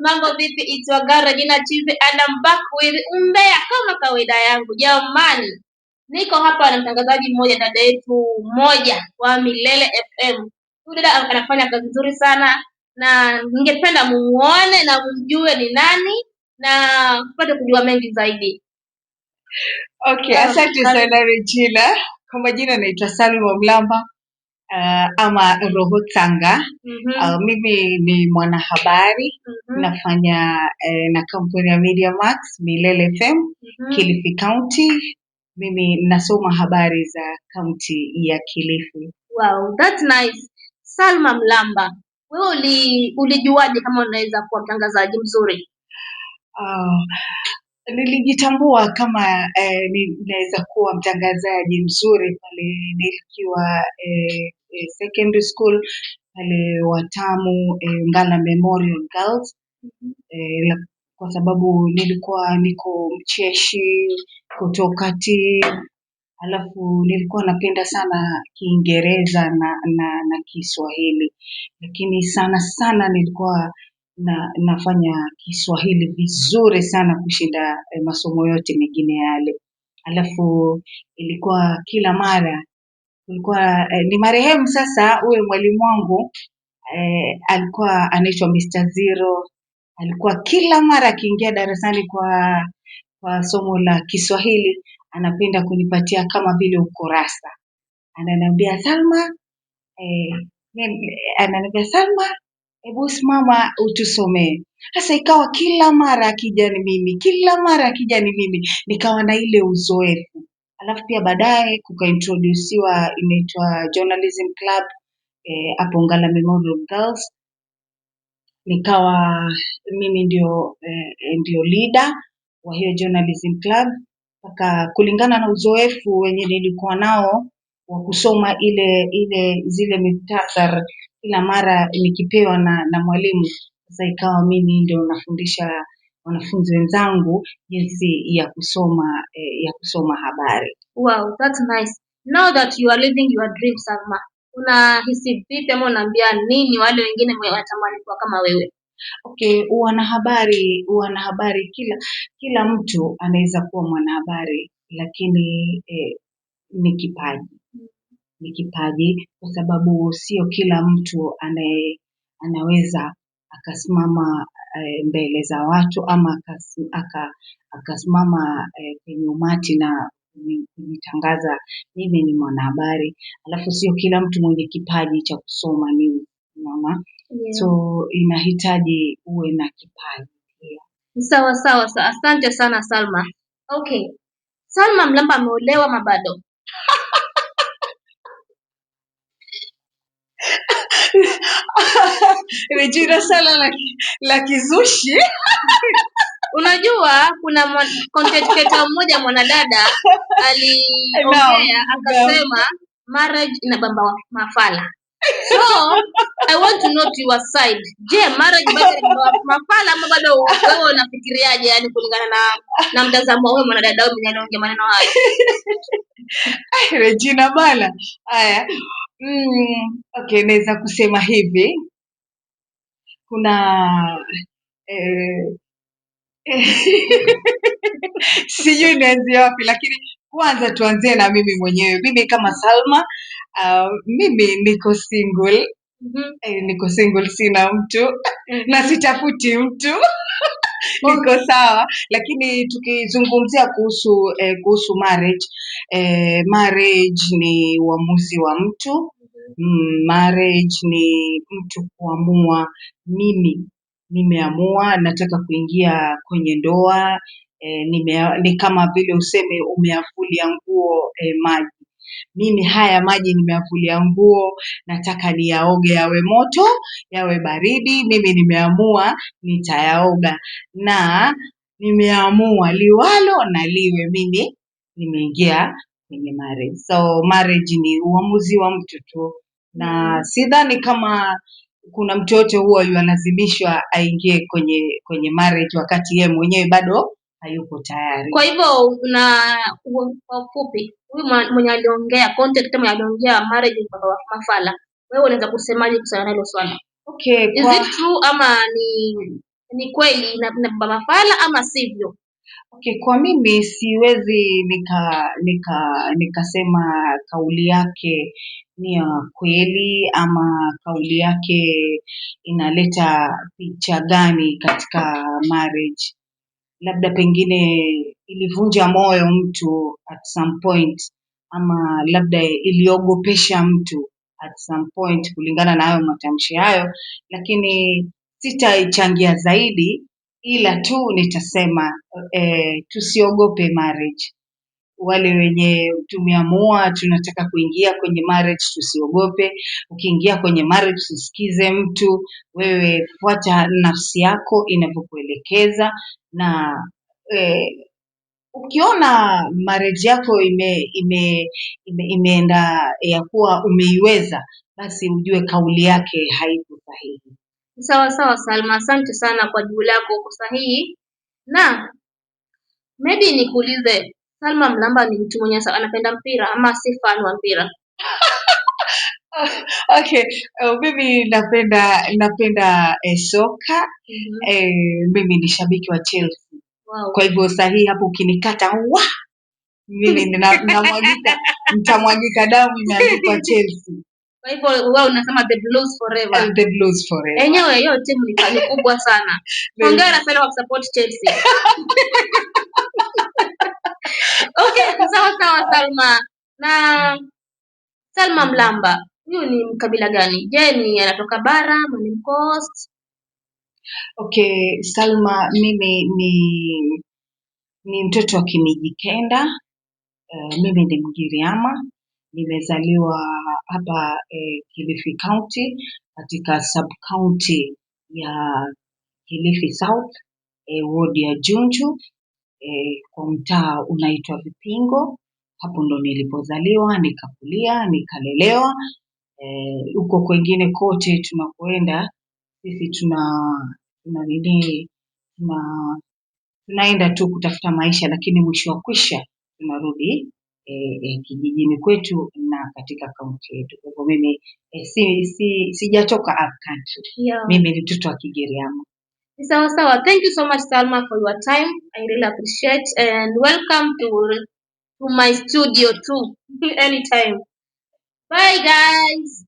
Mambo vipi? It's your girl Regina Chive and I'm back with umbea kama kawaida yangu. Jamani, niko hapa na mtangazaji mmoja, dada yetu mmoja wa Milele FM. Huyu dada anafanya kazi nzuri sana na ningependa muone na mjue ni nani na mpate kujua mengi zaidi. Okay, asante sana Regina. Kwa majina naitwa Salma Mlamba ama Roho Tanga. Mimi ni mwanahabari. Nafanya na kampuni ya Media Max, Milele FM, Kilifi County. Mimi nasoma habari za county ya Kilifi. Wow, that's nice. Salma Mlamba, wewe ulijuaje kama unaweza kuwa mtangazaji mzuri? Nilijitambua kama ninaweza kuwa mtangazaji mzuri pale nikiwa secondary school pale Watamu Ngala Memorial Girls. Kwa sababu nilikuwa niko mcheshi kutoka alafu nilikuwa napenda sana Kiingereza na Kiswahili, lakini sana nilikuwa nafanya Kiswahili vizuri sana kushinda masomo yote mengine yale. Alafu ilikuwa kila mara kulikuwa ni marehemu sasa huyo mwalimu wangu alikuwa anaitwa Mr. Zero. Alikuwa kila mara akiingia darasani kwa somo la Kiswahili anapenda kunipatia kama vile ukurasa. Ananiambia Salma, hebu simama utusomee. Sasa ikawa kila mara akija ni mimi, nikawa na ile uzoefu. Alafu pia baadaye kukaintroduciwa inaitwa Journalism Club hapo Ngala Memorial Girls. Nikawa mimi ndio leader wa hiyo Journalism Club. Kulingana na uzoefu wenye nilikuwa nao wa kusoma zile muhtasari kila mara nikipewa na mwalimu. Sasa ikawa mimi ndio nafundisha wanafunzi wenzangu jinsi ya kusoma habari. Wow, that's nice. Now that you are living your dream, Salma, unahisi vipi ama unaambia nini wale wengine wanatamani kuwa kama wewe? Okay, wanahabari kila mtu anaweza kuwa mwanahabari, lakini ni kipaji kwa sababu sio kila mtu anaweza akasimama mbele za watu ama akasimama kwenye umati na kujitangaza mimi ni mwanahabari. Alafu sio kila mtu mwenye kipaji cha kusoma ni mama. Yeah. So inahitaji uwe na kipaji pia. Sawa. Asante sana Salma. Okay. Salma Mlamba ameolewa ama bado? Regina sala la kizushi. Unajua kuna content creator mmoja mwanadada aliongea akasema marriage inabamba mafala. So I want to know to your side. Je, marriage bado inabamba mafala ama bado wewe unafikiriaje, yani kulingana na mtazamo wako mwanadada wewe mwenye anaongea maneno hayo? Regina bala. Haya. Okay, naweza kusema hivi. Kuna sijui nianzie wapi, lakini kwanza tuanzie na mimi mwenyewe. Mimi kama Salma, mimi niko single. Niko single, sina mtu na sitafuti mtu. Niko sawa, lakini tukizungumzia kuhusu marriage ni uamuzi wa mtu. Marriage ni mtu kuamua mimi nimeamua nataka kuingia kwenye ndoa. Ni kama vile useme umeafulia nguo maji. Mimi haya maji nimeafulia nguo, nataka niyaoge yawe moto, yawe baridi. Mimi nimeamua nitayaoga na nimeamua liwalo na liwe, mimi nimeingia kwenye marriage. So marriage ni uamuzi wa mtu tu, na sidhani kama kuna mtu yote huwa yulazimishwa aingie kwenye marriage wakati yeye mwenyewe bado hayuko tayari. Kwa hivyo kwa ufupi huyu mwenye aliongea content kama aliongea marriage ni baba mafala, wewe unaweza kusemaje kuhusiana na hilo swala? Okay, is it true ama ni ni kweli inabeba mafala ama sivyo? Okay, kwa mimi siwezi nikasema kauli yake ni ya kweli ama kauli yake inaleta picha gani katika marriage. Labda pengine ilivunja moyo mtu at some point, ama labda iliogopesha mtu at some point kulingana na hayo matamshi hayo, lakini sitaichangia zaidi, ila tu nitasema tusiogope marriage. Wale wenye tumeamua tunataka kuingia kwenye marriage, tusiogope. Ukiingia kwenye marriage usikize mtu, wewe fuata nafsi yako inavyokuelekeza, na ukiona marriage yako imeenda ya kuwa umeiweza, basi ujue kauli yake haiko sahihi. Sawa sawa Salma, asante sana kwa jibu lako, uko sahihi. Na maybe nikuulize, Salma Mlamba ni mtu mwenye anapenda mpira ama si fan wa mpira? Okay, mimi napenda soka. Mimi ni shabiki wa Chelsea. Wow. Kwa hivyo sahihi hapo ukinikata mimi nitamwagika damu imeandikwa Chelsea. Kwa hivyo wewe unasema the Blues forever. The Blues forever. Enyewe hiyo timu ni kubwa sana. Hongera sana kwa support Chelsea. Okay, sawa Salma. Na Salma Mlamba, huyu ni mkabila gani? Je, ni anatoka bara ama ni coast? Okay, Salma mimi ni mtoto wa Kimijikenda. Mimi ni Mgiriama. Nimezaliwa hapa Kilifi County, katika sub county ya Kilifi South, ward ya Junju, kwa mtaa unaitwa Vipingo. Hapo ndo nilipozaliwa, nikakulia, nikalelewa. Huko kwengine kote tunakoenda sisi tunaenda tu kutafuta maisha, lakini mwisho wa kwisha tunarudi kijijini kwetu na katika kaunti yetu. Kwa hivyo mimi sijatoka up country. Yeah. Mimi ni mtoto wa Kigiriama. Sawa. Thank you so much Salma for your time. I really appreciate, and welcome to my studio too anytime. Bye guys.